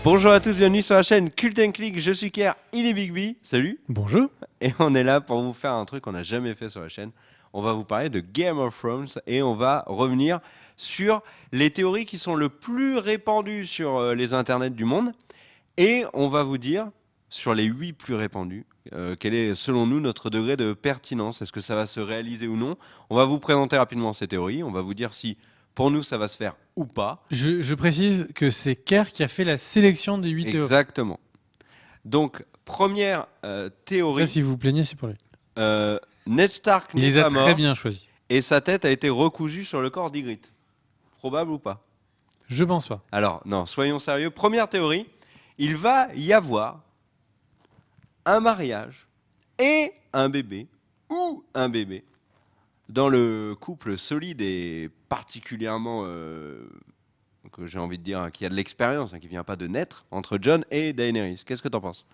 Bonjour à tous, bienvenue sur la chaîne Cult & Click, je suis Kier, il est Big B, salut. Bonjour. Et on est là pour vous faire un truc qu'on n'a jamais fait sur la chaîne. On va vous parler de Game of Thrones et on va revenir sur les théories qui sont le plus répandues sur les internets du monde. Et on va vous dire, sur les 8 plus répandues, quel est selon nous notre degré de pertinence. Est-ce que ça va se réaliser ou non? On va vous présenter rapidement ces théories, on va vous dire si pour nous ça va se faire ou pas. Je précise que c'est Kerr qui a fait la sélection des 8 théories. Exactement. Donc, première théorie. Ça, si vous vous plaignez, c'est pour lui. Ned Stark Il n'est les a pas mort très bien choisis. et sa tête a été recousue sur le corps d'Ygritte. Probable ou pas? Je pense pas. Alors, non, soyons sérieux. Première théorie, il va y avoir un mariage et un bébé, ou un bébé, dans le couple solide et particulièrement, que j'ai envie de dire, qui a de l'expérience, qui ne vient pas de naître, entre Jon et Daenerys. Qu'est-ce que tu en penses?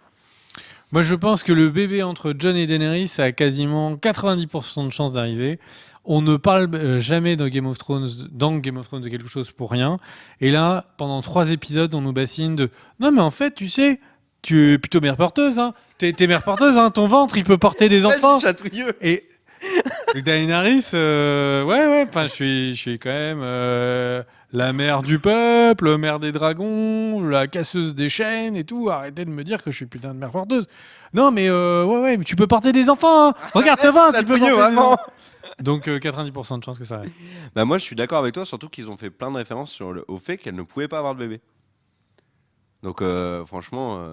Moi, je pense que le bébé entre Jon et Daenerys a quasiment 90% de chances d'arriver. On ne parle jamais dans Game of Thrones de quelque chose pour rien. Et là, pendant 3 épisodes, on nous bassine de « Non, mais en fait, tu sais, tu es plutôt mère porteuse. Hein. T'es mère porteuse, hein. Ton ventre, il peut porter des enfants. » Chatouilleux. Et Daenerys, ouais, enfin, je suis quand même la mère du peuple, mère des dragons, la casseuse des chaînes et tout. Arrêtez de me dire que je suis putain de mère porteuse. Non, mais ouais, mais tu peux porter des enfants. Hein. Regarde, ça va, tu peux porter vraiment. Donc 90% de chance que ça arrive. Bah moi, je suis d'accord avec toi, surtout qu'ils ont fait plein de références au fait qu'elle ne pouvait pas avoir de bébé. Donc franchement,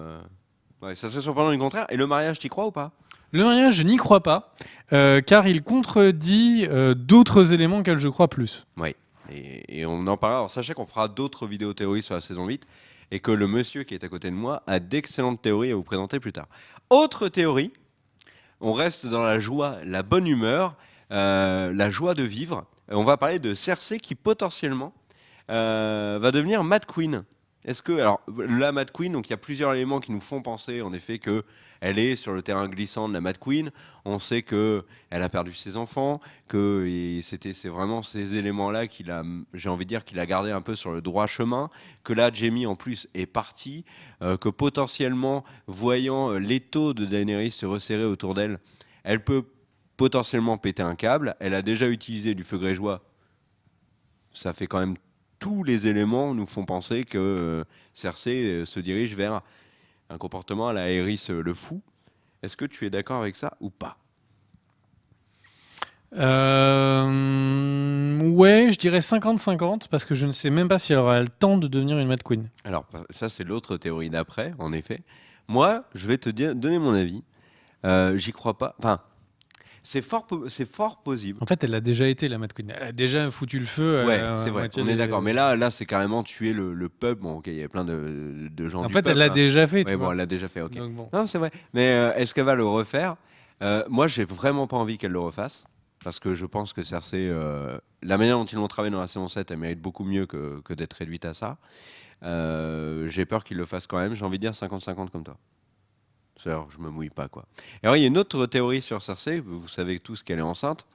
ouais, ça serait surprenant du contraire. Et le mariage, t'y crois ou pas? Le mariage, je n'y crois pas, car il contredit d'autres éléments auxquels je crois plus. Oui. Et on en parlera. Alors sachez qu'on fera d'autres vidéos théories sur la saison 8 et que le monsieur qui est à côté de moi a d'excellentes théories à vous présenter plus tard. Autre théorie, on reste dans la joie, la bonne humeur, la joie de vivre. On va parler de Cersei qui potentiellement va devenir Mad Queen. Est-ce que, alors, la Mad Queen, donc il y a plusieurs éléments qui nous font penser en effet que elle est sur le terrain glissant de la Mad Queen. On sait que elle a perdu ses enfants, que c'est vraiment ces éléments-là qu'il a, j'ai envie de dire qu'il a gardé un peu sur le droit chemin. Que là, Jaime en plus est parti, que potentiellement, voyant l'étau de Daenerys se resserrer autour d'elle, elle peut potentiellement péter un câble. Elle a déjà utilisé du feu grégeois. Ça fait quand même tous les éléments nous font penser que Cersei se dirige vers un comportement à la Aerys le fou. Est-ce que tu es d'accord avec ça ou pas? Ouais, je dirais 50-50 parce que je ne sais même pas si elle aura le temps de devenir une Mad Queen. Alors, ça, c'est l'autre théorie d'après, en effet. Moi, je vais te donner mon avis. J'y crois pas. Enfin, c'est fort possible. En fait, elle a déjà été la Mad Queen. Elle a déjà foutu le feu. Ouais, c'est vrai, on est d'accord. Mais là, c'est carrément tuer le peuple. Bon, ok, il y a plein de gens En du fait, peuple. elle l'a déjà fait. Ouais, bon, elle l'a déjà fait, ok. Donc, bon. Non, c'est vrai. Mais est-ce qu'elle va le refaire? Moi, j'ai vraiment pas envie qu'elle le refasse. Parce que je pense que Cersei, la manière dont ils l'ont travaillé dans la saison 7, elle mérite beaucoup mieux que d'être réduite à ça. J'ai peur qu'il le fasse quand même. J'ai envie de dire 50-50 comme toi. Alors, je me mouille pas, quoi. Et alors, il y a une autre théorie sur Cersei. Vous savez tous qu'elle est enceinte.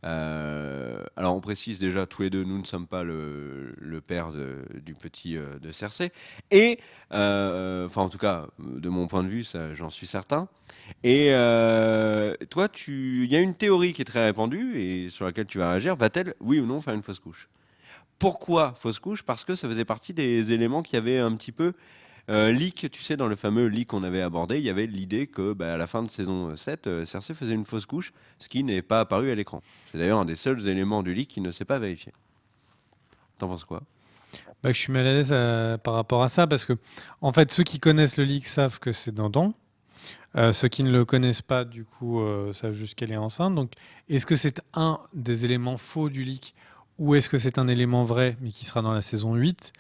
Alors, on précise déjà, tous les deux, nous ne sommes pas le père du petit de Cersei. Et, enfin, en tout cas, de mon point de vue, j'en suis certain. Et toi, il y a une théorie qui est très répandue et sur laquelle tu vas réagir. Va-t-elle, oui ou non, faire une fausse couche? Pourquoi fausse couche? Parce que ça faisait partie des éléments qui avaient un petit peu leak, tu sais, dans le fameux leak qu'on avait abordé, il y avait l'idée que à la fin de saison 7, Cersei faisait une fausse couche, ce qui n'est pas apparu à l'écran. C'est d'ailleurs un des seuls éléments du leak qui ne s'est pas vérifié. T'en penses quoi? Je suis mal à l'aise par rapport à ça parce que, en fait, ceux qui connaissent le leak savent que c'est Dandan. Ceux qui ne le connaissent pas, du coup, savent juste qu'elle est enceinte. Donc, est-ce que c'est un des éléments faux du leak ou est-ce que c'est un élément vrai, mais qui sera dans la saison 8?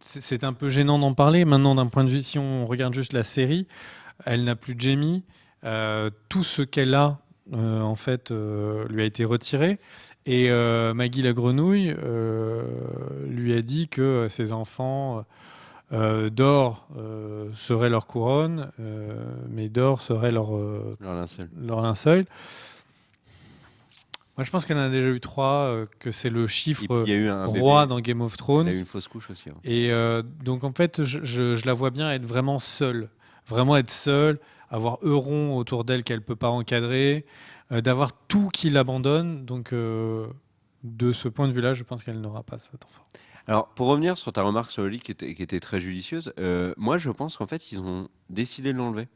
C'est un peu gênant d'en parler. Maintenant, d'un point de vue, si on regarde juste la série, elle n'a plus de Jaime. Tout ce qu'elle a, en fait, lui a été retiré. Et Maggie la grenouille lui a dit que ses enfants d'or serait leur couronne, mais d'or serait leur linceul. Moi, je pense qu'elle en a déjà eu 3, que c'est le Et chiffre puis, il y a eu un roi bébé. dans Game of Il Thrones. a eu une fausse couche aussi. Hein. Et donc, en fait, je la vois bien être vraiment seule. Vraiment être seule, avoir Euron autour d'elle qu'elle peut pas encadrer, d'avoir tout qui l'abandonne. Donc, de ce point de vue-là, je pense qu'elle n'aura pas cet enfant. Alors, pour revenir sur ta remarque sur le lit qui était très judicieuse, moi je pense qu'en fait ils ont décidé de l'enlever.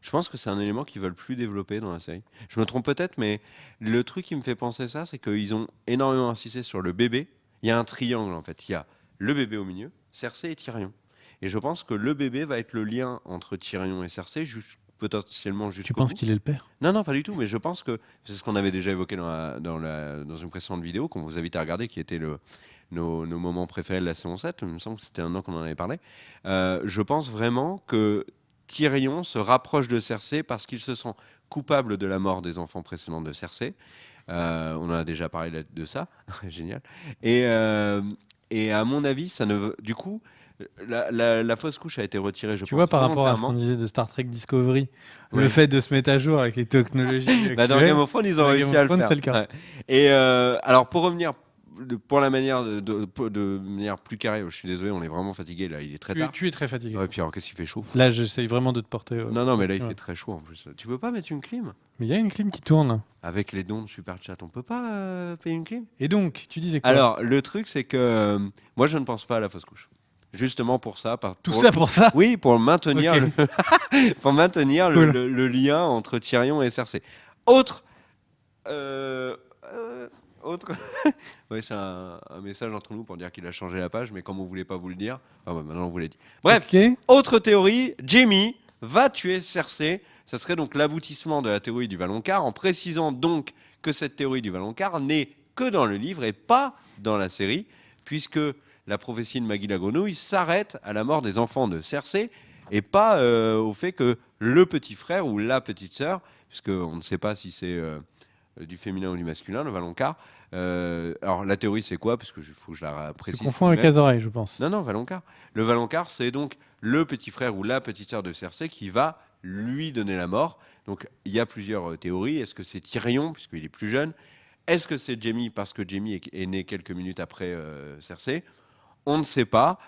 Je pense que c'est un élément qu'ils veulent plus développer dans la série. Je me trompe peut-être, mais le truc qui me fait penser ça, c'est qu'ils ont énormément insisté sur le bébé. Il y a un triangle en fait. Il y a le bébé au milieu, Cersei et Tyrion. Et je pense que le bébé va être le lien entre Tyrion et Cersei, potentiellement Tu jusqu'au penses bout. qu'il est le père? Non, non, pas du tout, mais je pense que c'est ce qu'on avait déjà évoqué dans une précédente vidéo qu'on vous invite à regarder, qui était nos moments préférés de la saison 7. Il me semble que c'était un an qu'on en avait parlé. Je pense vraiment que Tyrion se rapproche de Cersei parce qu'il se sent coupable de la mort des enfants précédents de Cersei. On en a déjà parlé de ça. Génial. Et à mon avis, ça ne veut... Du coup, la fausse couche a été retirée, je Tu pense, vois, par rapport à ce qu'on volontairement. disait de Star Trek Discovery, le Oui. fait de se mettre à jour avec les technologies Bah, dans actuelles, Game of Thrones, ils ont dans réussi Game à of le Thrones, faire. c'est le cas. Ouais. Et alors, pour revenir pour la manière de manière plus carrée, je suis désolé, on est vraiment fatigué là, il est très tard. Tu es très fatigué. Ouais, puis alors, qu'est-ce qu'il fait chaud? Là, j'essaye vraiment de te porter. Non, non, mais là, il maximum. fait très chaud en plus. Tu veux pas mettre une clim? Mais il y a une clim qui tourne. Avec les dons de Super Chat, on peut pas payer une clim? Et donc, tu disais quoi? Alors, le truc, c'est que moi, je ne pense pas à la fausse couche. Justement pour ça. Tout ça pour ça? Oui, pour maintenir, Ok. pour maintenir Cool. le lien entre Tyrion et Cersei. Autre. Autre. Oui, c'est un message entre nous pour dire qu'il a changé la page, mais comme on voulait pas vous le dire, enfin, ouais, maintenant on vous l'a dit. Bref, Ok. autre théorie, Jaime va tuer Cersei. Ça serait donc l'aboutissement de la théorie du Valonqar, en précisant donc que cette théorie du Valonqar n'est que dans le livre et pas dans la série, puisque la prophétie de Maggie la Grenouille s'arrête à la mort des enfants de Cersei et pas au fait que le petit frère ou la petite sœur, puisqu'on ne sait pas si c'est du féminin ou du masculin, le Valonqar. Alors la théorie c'est quoi? Parce que faut que je la Tu précise. confonds avec Azor, je pense. Non, non, Valonqar. Le Valonqar, c'est donc le petit frère ou la petite sœur de Cersei qui va lui donner la mort. Donc il y a plusieurs théories. Est-ce que c'est Tyrion, puisqu'il est plus jeune? Est-ce que c'est Jaime, parce que Jaime est né quelques minutes après Cersei? On ne sait pas.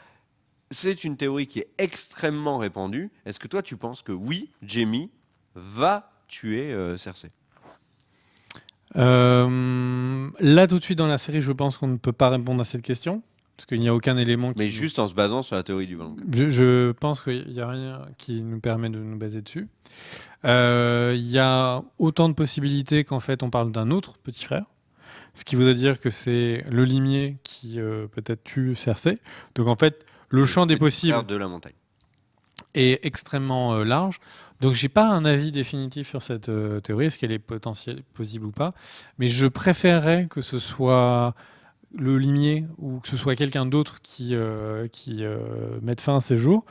C'est une théorie qui est extrêmement répandue. Est-ce que toi, tu penses que oui, Jaime va tuer Cersei? Là, tout de suite dans la série, je pense qu'on ne peut pas répondre à cette question. Parce qu'il n'y a aucun élément qui. Mais juste en se basant sur la théorie du Valonqar. Je pense qu'il n'y a rien qui nous permet de nous baser dessus. Il y a autant de possibilités qu'en fait on parle d'un autre petit frère. Ce qui voudrait dire que c'est le limier qui peut-être tue Cersei. Donc en fait, le champ des Petit possibles frère de la montagne. est extrêmement large. Donc j'ai pas un avis définitif sur cette théorie, est-ce qu'elle est possible ou pas. Mais je préférerais que ce soit le limier ou que ce soit quelqu'un d'autre qui mette fin à ses jours.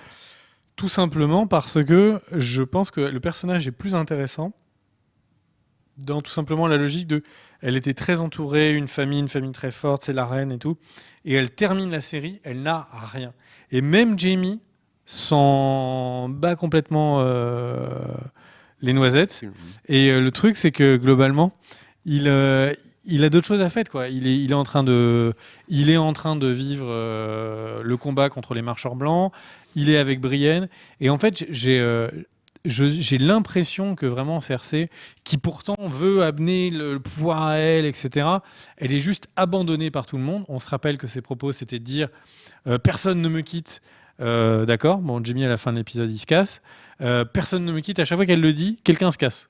Tout simplement parce que je pense que le personnage est plus intéressant dans tout simplement la logique de... Elle était très entourée, une famille très forte, c'est la reine et tout. Et elle termine la série, elle n'a rien. Et même Jaime s'en bat complètement les noisettes. Et le truc, c'est que globalement, il a d'autres choses à faire, quoi. Il est en train de vivre le combat contre les marcheurs blancs. Il est avec Brienne. Et en fait, j'ai l'impression que vraiment Cersei, qui pourtant veut amener le pouvoir à elle, etc., elle est juste abandonnée par tout le monde. On se rappelle que ses propos, c'était de dire personne ne me quitte. D'accord, bon, Jaime à la fin de l'épisode, il se casse. Personne ne me quitte. À chaque fois qu'elle le dit, quelqu'un se casse.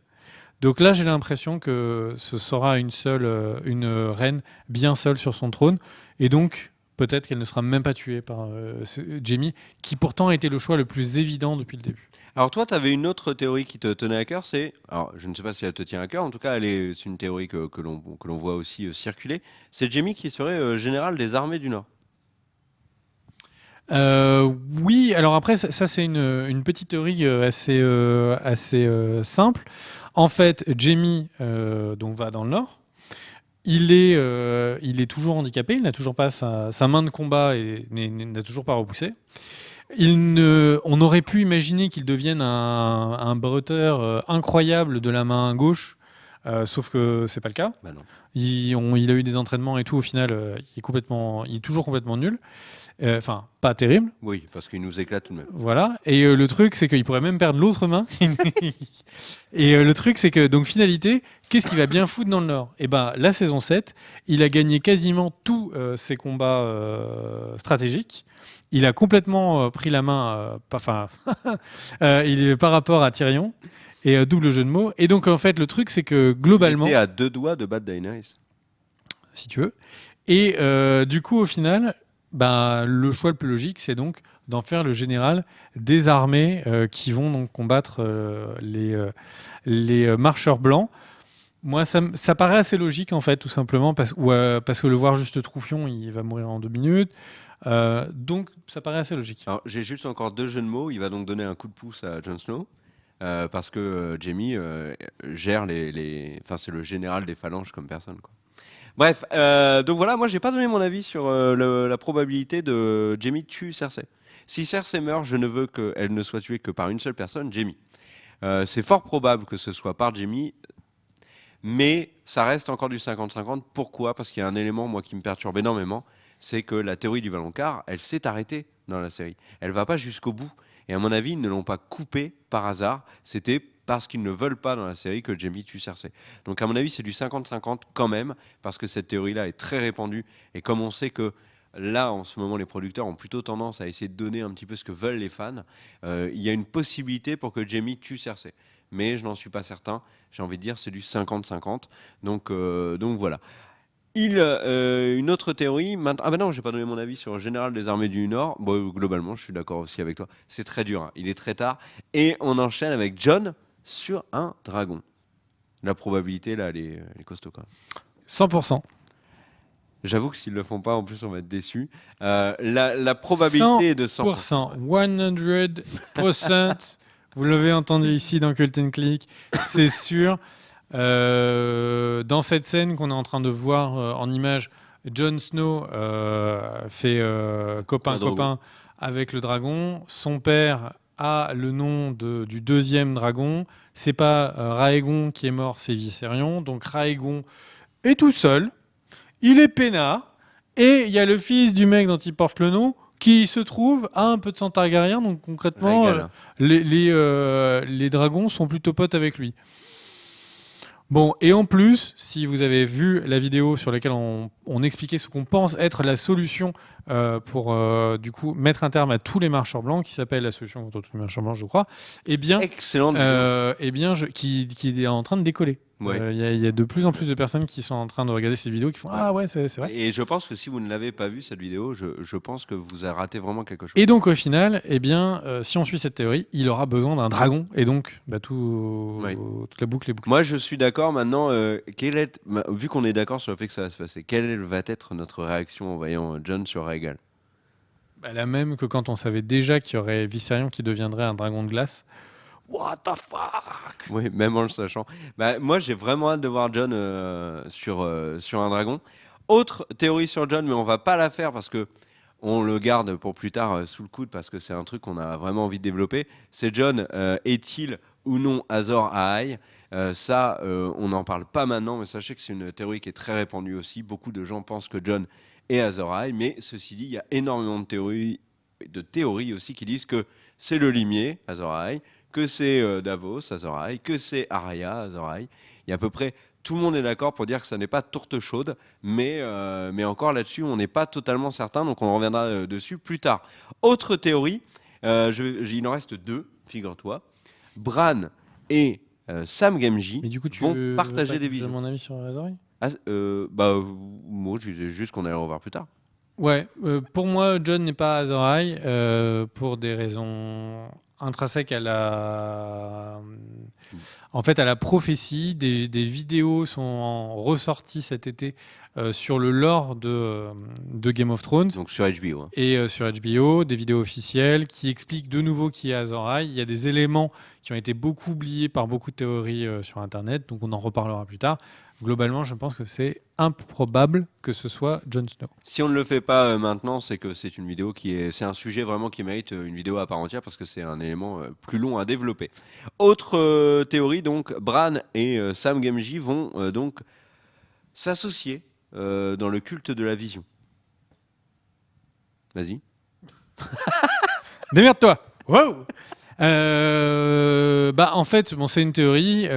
Donc là, j'ai l'impression que ce sera une reine bien seule sur son trône. Et donc, peut-être qu'elle ne sera même pas tuée par Jaime, qui pourtant a été le choix le plus évident depuis le début. Alors toi, tu avais une autre théorie qui te tenait à cœur, alors je ne sais pas si elle te tient à cœur, en tout cas, c'est une théorie que l'on voit aussi circuler. C'est Jaime qui serait général des armées du Nord. Oui, alors après, ça c'est une petite théorie assez simple. En fait, Jaime donc va dans le Nord. Il est toujours handicapé, il n'a toujours pas sa main de combat et n'a toujours pas repoussé. On aurait pu imaginer qu'il devienne un bretteur incroyable de la main gauche, sauf que c'est pas le cas. Bah non. Il a eu des entraînements et tout. Au final, il est toujours complètement nul. Enfin, pas terrible. Oui, parce qu'il nous éclate tout de même. Voilà. Et le truc, c'est qu'il pourrait même perdre l'autre main. Et le truc, c'est que, donc, finalité, qu'est-ce qu'il va bien foutre dans le Nord? Et ben, la saison 7, il a gagné quasiment tous ses combats stratégiques. Il a complètement pris la main, il est par rapport à Tyrion. Et double jeu de mots. Et donc, en fait, le truc, c'est que globalement. Il était à 2 doigts de battre Daenerys. Si tu veux. Et du coup, au final, le choix le plus logique, c'est donc d'en faire le général des armées qui vont donc combattre les marcheurs blancs. Moi, ça paraît assez logique, en fait, tout simplement, parce que le voir juste Troufion, il va mourir en 2 minutes. Donc, ça paraît assez logique. Alors, j'ai juste encore 2 jeux de mots. Il va donc donner un coup de pouce à Jon Snow. Parce que Jaime gère Enfin, c'est le général des phalanges comme personne, quoi. Bref, donc voilà, moi j'ai pas donné mon avis sur la probabilité de Jaime tue Cersei. Si Cersei meurt, je ne veux qu'elle ne soit tuée que par une seule personne, Jaime. C'est fort probable que ce soit par Jaime, mais ça reste encore du 50-50. Pourquoi? Parce qu'il y a un élément, moi, qui me perturbe énormément, c'est que la théorie du Valonqar, elle s'est arrêtée dans la série. Elle va pas jusqu'au bout. Et à mon avis, ils ne l'ont pas coupée par hasard. C'était parce qu'ils ne veulent pas dans la série que Jaime tue Cersei. Donc à mon avis, c'est du 50-50 quand même, parce que cette théorie-là est très répandue. Et comme on sait que là, en ce moment, les producteurs ont plutôt tendance à essayer de donner un petit peu ce que veulent les fans, il y a une possibilité pour que Jaime tue Cersei. Mais je n'en suis pas certain. J'ai envie de dire c'est du 50-50. Donc voilà. Une autre théorie. Ah ben non, j'ai pas donné mon avis sur le général des armées du Nord. Bon, globalement, je suis d'accord aussi avec toi. C'est très dur, hein. Il est très tard. Et on enchaîne avec Jon sur un dragon. La probabilité, là, elle est costaud quand même. 100%. J'avoue que s'ils le font pas, en plus, on va être déçus. La probabilité est de 100%. 100%. Vous l'avez entendu ici dans Cult and Click. C'est sûr. Dans cette scène qu'on est en train de voir en image, Jon Snow fait copain avec le dragon. Son père a le nom du deuxième dragon. C'est pas Raegon qui est mort, c'est Viserion. Donc Raegon est tout seul. Il est peinard. Et il y a le fils du mec dont il porte le nom qui se trouve à un peu de sang Targaryen. Donc concrètement, les dragons sont plutôt potes avec lui. Bon, et en plus, si vous avez vu la vidéo sur laquelle on expliquait ce qu'on pense être la solution pour du coup mettre un terme à tous les marcheurs blancs, qui s'appelle la solution contre tous les marcheurs blancs, je crois, eh bien, excellente qui est en train de décoller. Ouais. Il y a de plus en plus de personnes qui sont en train de regarder cette vidéo qui font ah ouais, c'est vrai. Et je pense que si vous ne l'avez pas vu cette vidéo, je pense que vous avez raté vraiment quelque chose. Et donc au final, eh bien, si on suit cette théorie, il aura besoin d'un dragon et donc toute la boucle est bouclée. Moi, je suis d'accord maintenant. Vu qu'on est d'accord sur le fait que ça va se passer, quelle va être notre réaction en voyant Jon sur Rhaegal? La même que quand on savait déjà qu'il y aurait Viserion qui deviendrait un dragon de glace. What the fuck? Oui, même en le sachant. Moi, j'ai vraiment hâte de voir Jon sur un dragon. Autre théorie sur Jon, mais on va pas la faire parce que on le garde pour plus tard sous le coude parce que c'est un truc qu'on a vraiment envie de développer. C'est Jon, est-il ou non Azor Ahai? On n'en parle pas maintenant, mais sachez que c'est une théorie qui est très répandue aussi. Beaucoup de gens pensent que Jon est Azor Ahai, mais ceci dit, il y a énormément de théories aussi qui disent que c'est le limier, Azor Ahai, que c'est Davos, Azor Ahai, que c'est Arya, Azor Ahai. Il y a à peu près tout le monde est d'accord pour dire que ça n'est pas tourte chaude, mais encore là-dessus, on n'est pas totalement certain, donc on reviendra dessus plus tard. Autre théorie, il en reste 2, figure-toi. Bran et Sam Gamgee vont partager des visions. Mon avis sur Azor Ahai? Moi, je disais juste qu'on allait le revoir plus tard. Ouais, pour moi, Jon n'est pas Azor Ahai pour des raisons intrinsèques à la prophétie. Des vidéos sont ressorties cet été sur le lore de Game of Thrones. Donc sur HBO. Hein. Et sur HBO, des vidéos officielles qui expliquent de nouveau qui est Azor Ahai. Il y a des éléments qui ont été beaucoup oubliés par beaucoup de théories sur Internet, donc on en reparlera plus tard. Globalement, je pense que c'est improbable que ce soit Jon Snow. Si on ne le fait pas maintenant, c'est que c'est une vidéo c'est un sujet vraiment qui mérite une vidéo à part entière parce que c'est un élément plus long à développer. Autre théorie, donc, Bran et Sam Gamgee vont donc s'associer dans le culte de la vision. Vas-y. Démerde-toi. Wow. En fait, c'est une théorie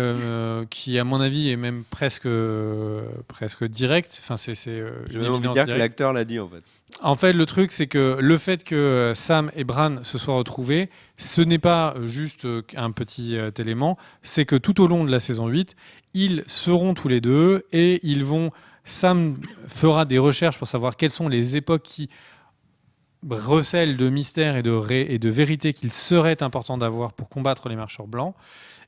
qui, à mon avis, est même presque directe. Enfin, j'ai même envie de dire que l'acteur l'a dit, en fait. En fait, le truc, c'est que le fait que Sam et Bran se soient retrouvés, ce n'est pas juste un petit élément, c'est que tout au long de la saison 8, ils seront tous les deux et Sam fera des recherches pour savoir quelles sont les époques qui recèle de mystères et de vérité qu'il serait important d'avoir pour combattre les marcheurs blancs.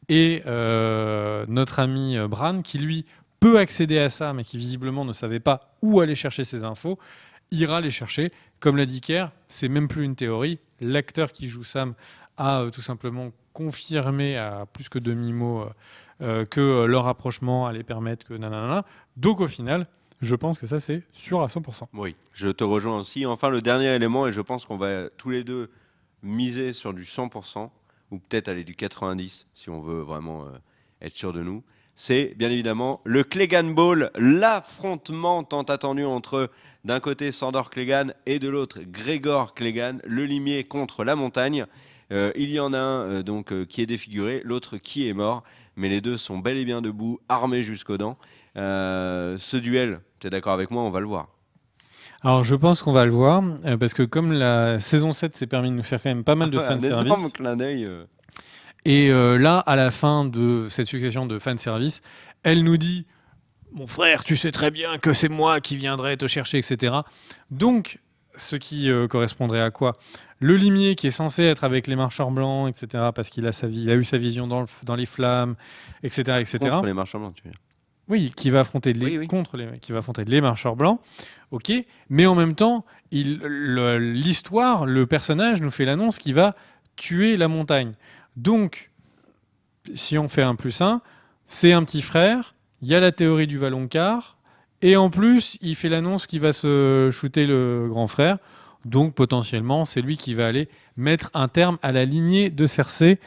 Et notre ami Bran, qui lui peut accéder à ça, mais qui visiblement ne savait pas où aller chercher ces infos, ira les chercher. Comme l'a dit Kerr, c'est même plus une théorie. L'acteur qui joue Sam a tout simplement confirmé à plus que demi-mot que leur rapprochement allait permettre que nanana. Donc au final, je pense que ça, c'est sûr à 100%. Oui, je te rejoins aussi. Enfin, le dernier élément, et je pense qu'on va tous les deux miser sur du 100%, ou peut-être aller du 90% si on veut vraiment être sûr de nous, c'est bien évidemment le Clegane Bowl, l'affrontement tant attendu entre d'un côté Sandor Clegane et de l'autre Gregor Clegane, le limier contre la montagne. Il y en a un qui est défiguré, l'autre qui est mort, mais les deux sont bel et bien debout, armés jusqu'aux dents. Ce duel, tu es d'accord avec moi, on va le voir. Alors je pense qu'on va le voir, parce que comme la saison 7 s'est permis de nous faire quand même pas mal de fanservice. Un énorme clin d'œil. Et là, à la fin de cette succession de fanservice, elle nous dit « Mon frère, tu sais très bien que c'est moi qui viendrai te chercher, etc. » Donc, ce qui correspondrait à quoi ? Le limier qui est censé être avec les marcheurs blancs, etc., parce qu'il a eu sa vision dans les flammes, etc., etc. Contre les marcheurs blancs, tu veux dire. Oui, qui va affronter qui va affronter les marcheurs blancs, ok. Mais en même temps, l'histoire, le personnage nous fait l'annonce qu'il va tuer la montagne. Donc, si on fait 1+1, c'est un petit frère. Il y a la théorie du Valonqar, et en plus, il fait l'annonce qu'il va se shooter le grand frère. Donc, potentiellement, c'est lui qui va aller mettre un terme à la lignée de Cersei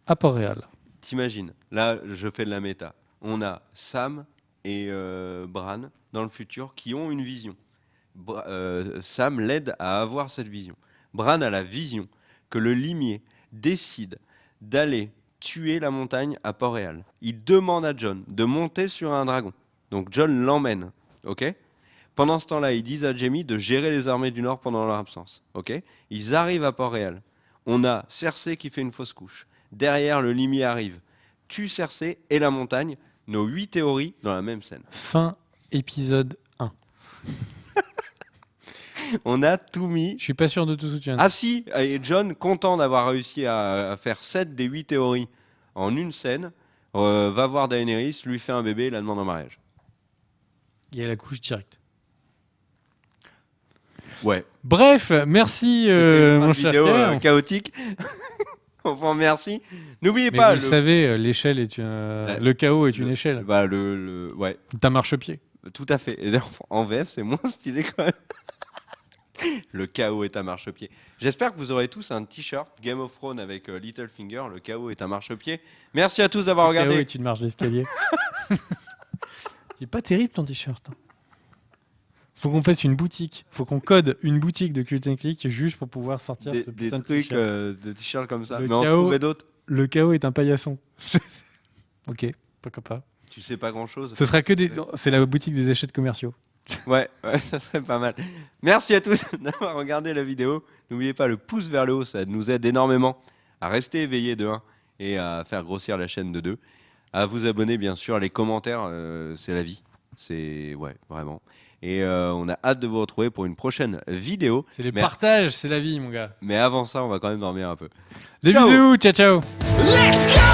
à Port-Réal. T'imagines, là, je fais de la méta. On a Sam et Bran dans le futur qui ont une vision. Sam l'aide à avoir cette vision. Bran a la vision que le limier décide d'aller tuer la montagne à Port-Réal. Il demande à Jon de monter sur un dragon. Donc Jon l'emmène, ok ? Pendant ce temps-là, ils disent à Jaime de gérer les armées du Nord pendant leur absence, ok ? Ils arrivent à Port-Réal. On a Cersei qui fait une fausse couche. Derrière, le limier arrive, tue Cersei et la montagne. Nos 8 théories dans la même scène. Fin épisode 1. On a tout mis. Je suis pas sûr de tout ce que tu viens de dire. Ah si, et Jon, content d'avoir réussi à faire 7 des 8 théories en une scène, va voir Daenerys, lui fait un bébé et la demande en mariage. Il y a la couche directe. Ouais. Bref, merci mon cher vidéo chaotique. Enfin, merci. N'oubliez mais pas. Vous le savez, l'échelle est le chaos est une échelle. Bah, ouais. T'as marche-pied. Tout à fait. Et en VF, c'est moins stylé quand même. Le chaos est un marche-pied. J'espère que vous aurez tous un t-shirt Game of Thrones avec Littlefinger. Le chaos est un marche-pied. Merci à tous d'avoir regardé. Le chaos est une marche d'escalier. Il est pas terrible ton t-shirt. Faut qu'on fasse une boutique. Faut qu'on code une boutique de Cult & Click juste pour pouvoir sortir ce des putain trucs de t-shirts comme ça. Le Mais on chaos- trouvait d'autres. Le chaos est un paillasson. Ok, pourquoi pas. Tu sais pas grand-chose. Ce sera que c'est la boutique des échecs commerciaux. Ouais, ça serait pas mal. Merci à tous d'avoir regardé la vidéo. N'oubliez pas le pouce vers le haut, ça nous aide énormément à rester éveillés de 1 et à faire grossir la chaîne de 2. À vous abonner, bien sûr. Les commentaires, c'est la vie. C'est, ouais, vraiment. Et on a hâte de vous retrouver pour une prochaine vidéo. C'est les partages, c'est la vie, mon gars. Mais avant ça, on va quand même dormir un peu. Des Ciao. bisous, ciao ciao. Let's go!